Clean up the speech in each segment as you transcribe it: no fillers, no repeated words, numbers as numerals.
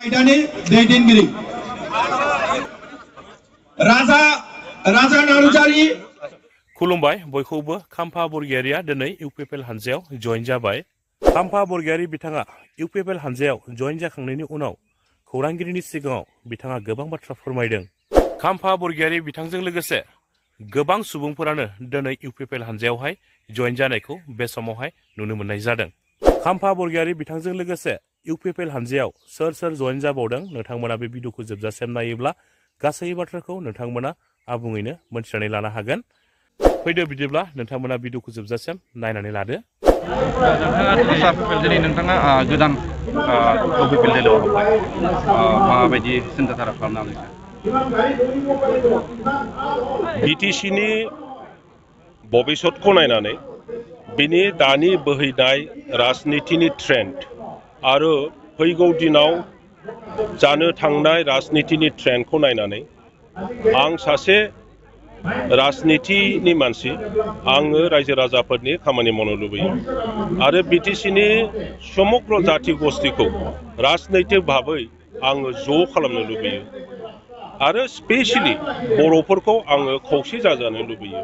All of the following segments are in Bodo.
आयदानि दैदेनगिरि राजा नार्जारि खुलुमबाय बयखौबो खाम्फा बरगयारिया दिनै इउपिपिएल हानजायाव जइन जाबाय। खाम्फा बरगयारि बिथाङा इउपिपिएल हानजायाव जइन जाखांनायनि उनाव खौरांगिरिनि सिगाङाव बिथाङा गोबां बाथ्रा फोरमायदों। खाम्फा बरगयारि बिथांजों लोगोसे गोबां सुबुंफोरानो दिनै इउपिपिएल हानजायावहाय जइन जानायखौ बे समावहाय नुनो मोननाय जादों। खाम्फा बरगयारि बिथांजों लोगोसे इउपिपिएल हानजायाव सोर सोर जइन जाबावदों नोंथांमोना बे भिडिअखौ जोबजासिम नायोब्ला गासै बाथ्राखौ नोंथांमोना आबुङैनो मोनथिनानै लानो हागोन। फैदो बिदिब्ला नोंथांमोना भिडिअखौ जोबजासिम नायनानै लादो। नोंथाङा गोदान इउपिपिएल लेभेलाव हाबबाय माबायदि सिन्थाधारा खालामनानै बिटिसिनि भबिष्यतखौ नायनानै बिनि दानि बोहैनाय राजनितिनि ट्रेन्ड आरो फैगौ दिनाव जानो थांनाय राजनितिनि ट्रेन्डखौ नायनानै आं सासे राजनितिनि मानसि आङो रायजो राजाफोरनि खामानि मावनो लुबैयो आरो बिटिसिनि समग्र जाथि गस्थिखौ राजनैतिक भाबै आङो ज' खालामनो लुबैयो आरो स्पेसियेलि बर'फोरखौ आङो खौसे जाजानो लुबैयो।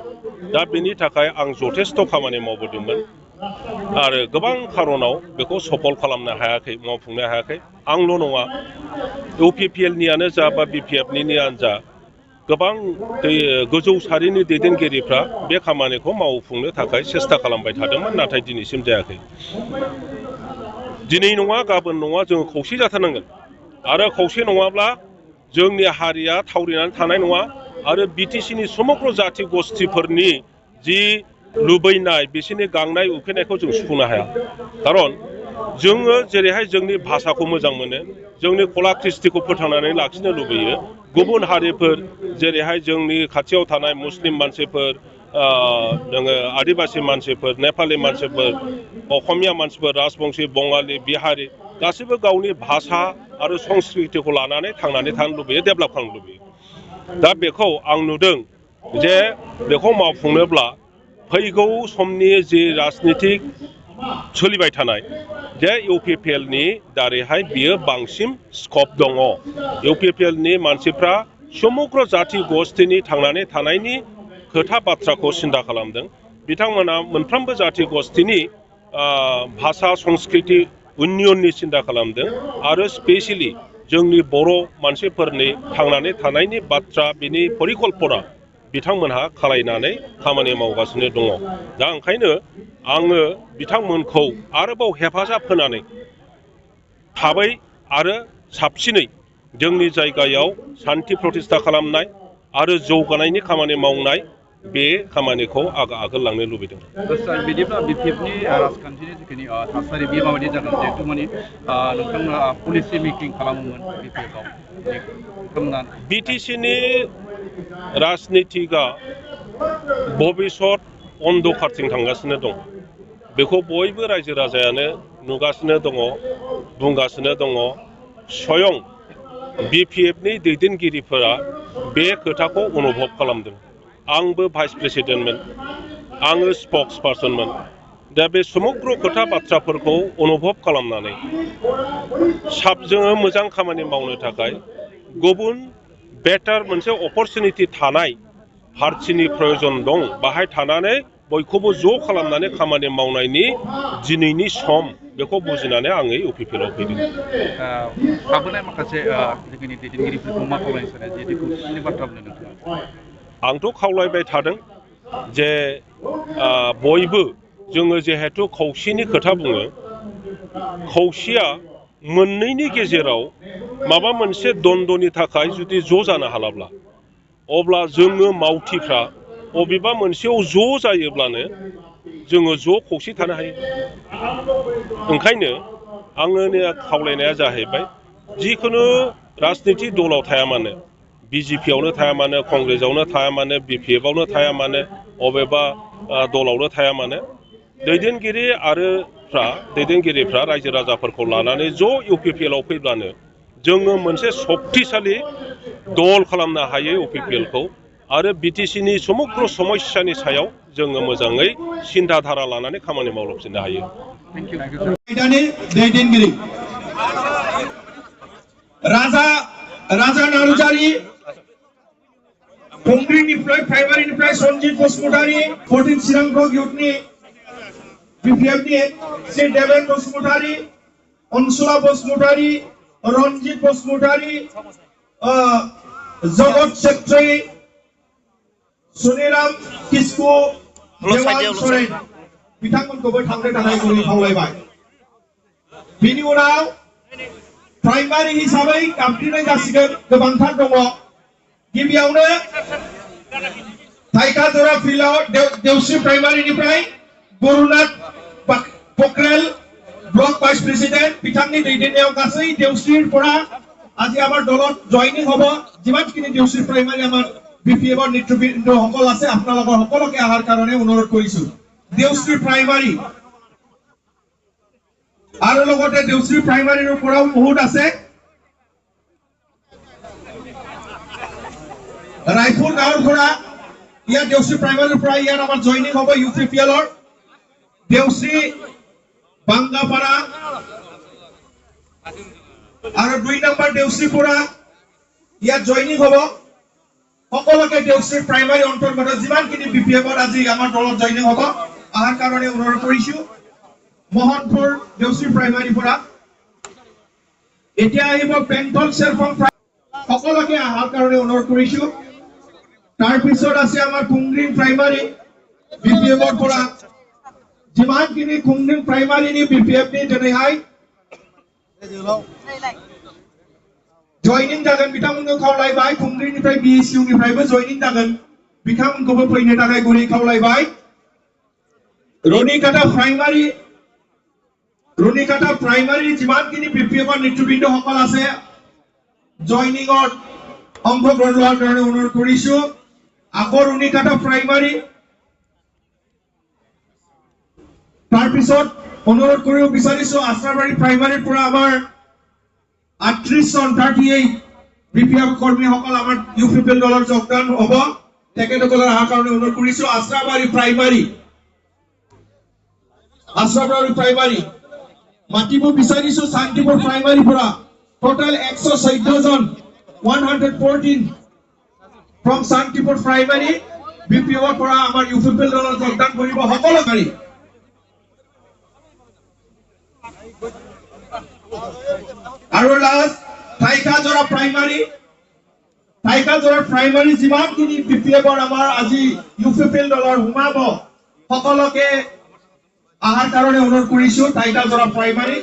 दा बेनि थाखाय आं जथेस्थ' खामानि मावबोदोंमोन आरो गोबां खारनाव बेखौ सफल खालामनो हायाखै, मावफुंनो हायाखै। आंल' नङा, इउपिपिएलनियानो जा बा बिपिएफनियानो जा गोबां गोजौ सारिनि दैदेनगिरिफ्रा बे खामानिखौ मावफुंनो थाखाय सेस्था खालामबाय थादोंमोन, नाथाय दिनैसिम जायाखै। दिनै नङा गाबोन नङा जोङो खौसे जाथारनांगोन आरो खौसे नङाब्ला जोंनि हारिया थावरिनानै थानाय नङा आरो बिटिसिनि समग्र जाथि गस्थिफोरनि जि लुबैनाय बिसोरनि गांनाय उखैनायखौ जों सुफुंनो हाया। खारन जोङो जेरैहाय जोंनि भाषाखौ मोजां मोनो, जोंनि कला कृष्टिखौ फोथांनानै लाखिनो लुबैयो, गुबुन हारिफोर जेरैहाय जोंनि खाथियाव थानाय मुस्लिम मानसिफोर, नोङो आदिबासि मानसिफोर, नेपालि मानसिफोर, असमिया मानसिफोर, राजबंशी, बङालि, बिहारि गासैबो गावनि भाषा आरो संस्कृतिखौ लानानै थांनानै थानो लुबैयो, डेभेलप खालामनो लुबैयो। दा बेखौ आं नुदों जे बेखौ मावफुंनोब्ला फैगौ समनि जि राजनितिक सोलिबाय थानाय जे इउपिपिएलनि दारैहाय बियो बांसिन स्कप दङ। इउपिपिएलनि मानसिफ्रा समग्र जाथि गस्थिनि थांनानै थानायनि खोथा बाथ्राखौ सिन्था खालामदों। बिथांमोना मोनफ्रोमबो जाथि गस्थिनि भाषा संस्कृति उन्नयननि सिन्था खालामदों आरो स्पेसियेलि जोंनि बर' मानसिफोरनि थांनानै थानायनि बाथ्रा बिनि परिकल्पना बिथांमोनहा खालायनानै खामानि मावगासिनो दङ। दा ओंखायनो आङो बिथांमोनखौ आरोबाव हेफाजाब होनानै थाबै आरो साबसिनै जोंनि जायगायाव सान्थि प्रतिष्ठा खालामनाय आरो जौगानायनि खामानि मावनाय बे खामानिखौ आगोल लांनो लुबैदों। बिदिब्ला बिपिएफनि राजखान्थिनि जिखिनि थासारि बेयो माबायदि जागोन? जिहेतु माने नोंथांमोना पलिसि मेकिं खालामोमोन बिपिएफआव। बिटिसिनि राजनितिकआ भबिष्यत अन्धकारथिं थांगासिनो दं। बेखौ बयबो रायजो राजायानो नुगासिनो दङ, बुंगासिनो दङ। स्वयं बिपिएफनि दैदेनगिरिफोरा बे खोथाखौ अनुभब खालामदों। आंबो भाइस प्रेसिडेन्टमोन, आङो स्पक्स पार्सनमोन। दा बे समग्र खोथा बाथ्राफोरखौ अनुभब खालामनानै जोङो मोजां खामानि मावनो थाखाय गुबुन बेटार मोनसे अपरचुनिटि थानाय पार्टिनि प्रयजन दं। बाहाय थानानै बयखौबो ज' खालामनानै खामानि मावनायनि दिनैनि सम बेखौ बुजिनानै आङो इउपिपिएलआव फैदों। थाबोनाय माखासे जोंनि दैदेनगिरिफोरखौ मा खावलायनो सानो जे खौसेथिनि बाथ्रा बुंनो नोंथाङा? आंथ' खावलायबाय थादों जे बयबो जोङो जिहेथु खौसेनि खोथा बुङो, खौसेया मोननैनि गेजेराव माबा मोनसे द्वन्द्वनि थाखाय जुदि ज' जानो हालाब्ला अब्ला जोङो मावथिफ्रा बबेबा मोनसेयाव ज' जायोब्लानो जोङो ज' खौसे थानो हायो। ओंखायनो आंनि खावलायनाया जाहैबाय जिखुनु राजनितिक दलाव थाया मानो, बिजेपियावनो थाया मानो, कंग्रेसआवनो थाया मानो, बिपिएफआवनो थाया मानो, अबेबा दलावनो थाया मानो, दैदेनगिरिफ्रा रायजो राजाफोरखौ लानानै ज' इउपिपिएलआव फैब्लानो जोङो मोनसे सक्तिशालि दल खालामनो हायो इउपिपिएलखौ आरो बिटिसिनि समग्र समस्यानि सायाव जोङो मोजाङै सिन्था धारा लानानै खामानि मावलांफिननो हायो। आयदानि दैदेनगिरि राजा नार्जारी कंग्रिनिफ्राय प्राइमारिनिफ्राय सन्जित बसुमतारी 14 चिरांखौ युथनि बिपिएफनि श्री देवेन बसुमतारी अनसुला बसुमतारी रनजित बसुमतारी जगत सेक्ट्री सुनिराम किस्कु देवान सोरेन बिथांमोनखौबो थांनो थाखाय गरि खावलायबाय बिनि उनाव प्राइमारि हिसाबै गाबज्रिनाय जासिगोन गोबांथार दङ गिबियावनो थाइकाजरा फिल्डआव देवस्रि प्राइमारिनिफ्राय गुरुनाथ पक्रेल ब्लक भाइस प्रेसिडेन्ट बिथांनि दैदेननायाव गासै देवस्रिफोरा আজি আমাৰ দলত জয়েনিং হ'ব যিমানখিনি দেউচি প্ৰাইমাৰী আমাৰ বিপিএফৰ নেতৃবৃন্দসকল আছে আপোনালোকৰ সকলোকে অহাৰ কাৰণে অনুৰোধ কৰিছো দেউচি প্ৰাইমাৰী আৰু লগতে দেউচি প্ৰাইমাৰীৰ পৰাও বহুত আছে ৰাইফল গাঁৱৰ পৰা ইয়াৰ দেউচি প্ৰাইমাৰীৰ পৰা ইয়াৰ আমাৰ জয়েনিং হ'ব ইউপিপিএলৰ দেউচি বাংগাপাৰা আৰু 2 নম্বৰ দেউচিপুৰা ইয়াত জয়েনিং হ'ব সকলোকে দেউচি প্ৰাইমাৰী অন্তৰ্গত যিমানখিনি বিপিএফৰ আজি আমাৰ দলত জয়েনিং হ'ব আহাৰ কাৰণে অনুৰোধ কৰিছো মোহনপুৰ দেউচি প্ৰাইমাৰী পৰা এতিয়া আহিব পেন্টল চেৰফং সকলোকে আহাৰ কাৰণে অনুৰোধ কৰিছো তাৰ পিছত আছে আমাৰ কুংগ্ৰিং প্ৰাইমাৰী বিপিএফৰ পৰা যিমানখিনি কুংগ্ৰিং প্ৰাইমাৰী নি বিপিএফ নি তেনেহাই जॉइनिंग जागोन बिथांमोनखौ खावलायबाय कुंग्रिनिफ्राय बिएसइउनिफ्रायबो जॉइनिंग जागोन बिथांमोनखौबो फैनो थाखाय गुरै खावलायबाय रनिकाटा प्राइमारी जिमानखिनि बिपिएफर नेतृबृन्दসকল আছে জয়নিংত অংশগ্ৰহণ লোৱাৰ কাৰণে অনুৰোধ কৰিছো আকৌ ৰনিকাটা প্ৰাইমাৰী তাৰ পিছত অনুৰোধ কৰিব বিচাৰিছো আশ্ৰাবাৰী প্ৰাইমাৰীৰ পৰা আমাৰ 38 জন 38 বিপিএফ কৰ্মীসকল আমাৰ ইউপিপিএল দলৰ যোগদান হ'ব তেখেতসকলৰ আহাৰ কাৰণে অনুৰোধ কৰিছো আশ্ৰাবাৰী প্ৰাইমাৰী মাতিব বিচাৰিছো শান্তিপুৰ প্ৰাইমাৰী পৰা টোটাল 114 জন 114 from শান্তিপুৰ প্ৰাইমাৰী বিপিএফৰ পৰা আমাৰ ইউপিপিএল দলৰ যোগদান কৰিব সকলোকাৰী আৰু লাষ্ট থাইকাজৰা প্ৰাইমাৰী যিমানখিনি বিপিএফৰ আমাৰ আজি ইউপিপিএল দলৰ সোমাব সকলোকে আহাৰ কাৰণে অনুৰোধ কৰিছো থাইকাজৰা প্ৰাইমাৰী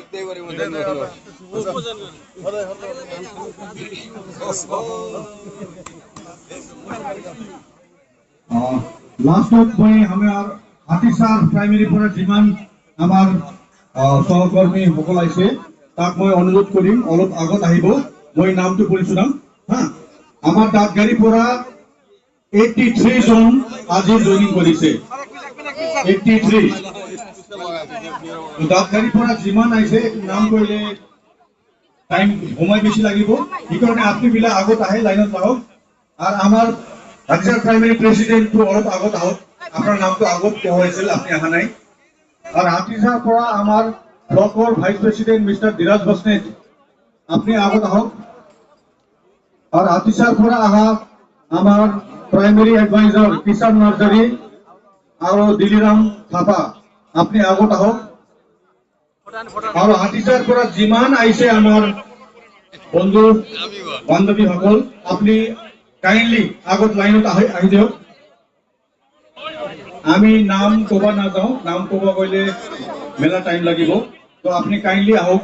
লাষ্টত মই আমাৰ হাতীচাৰ প্ৰাইমাৰী পৰা যিমান আমাৰ সহকৰ্মী সকল আছে তাক মই অনুৰোধ কৰিম অলপ আগত আহিব মই নামটো কৰিছো নাম আমাৰ দাঁতগাড়ী পৰা 83 জন আজি জয়েনিং কৰিছে 83 দাঁতগাড়ী পৰা যিমান আহিছে নাম কৰিলে টাইম সময় বেছি লাগিব সেইকাৰণে আপুনি বিলাক আগত আহে লাইনত আহক আৰু আমাৰ হাতীচাৰ প্ৰাইমাৰী প্ৰেসিডেন্টটো অলপ আগত আহক আপোনাৰ নামটো আগত কোৱা হৈছিল আপুনি অহা নাই और हाथीसार পৰা আমার ব্লকৰ vice president mister Dhiraj Basnet আপনি আগত আহক और हाथीसार পৰা আহা আমার প্রাইমারি এডভাইজার কিষান নার্জারি আর দিলিরাম থাপা আপনি আগত আহক और हाथीसार পৰা যিমান আইছে আমার বন্ধু বান্ধবী সকল আপনি কাইন্ডলি আগত লাইনত আহি দিয়ক আমি নাম কবা না যাও নাম কবা কইলে মেলা টাইম লাগিব তো আপনি কাইন্ডলি আহক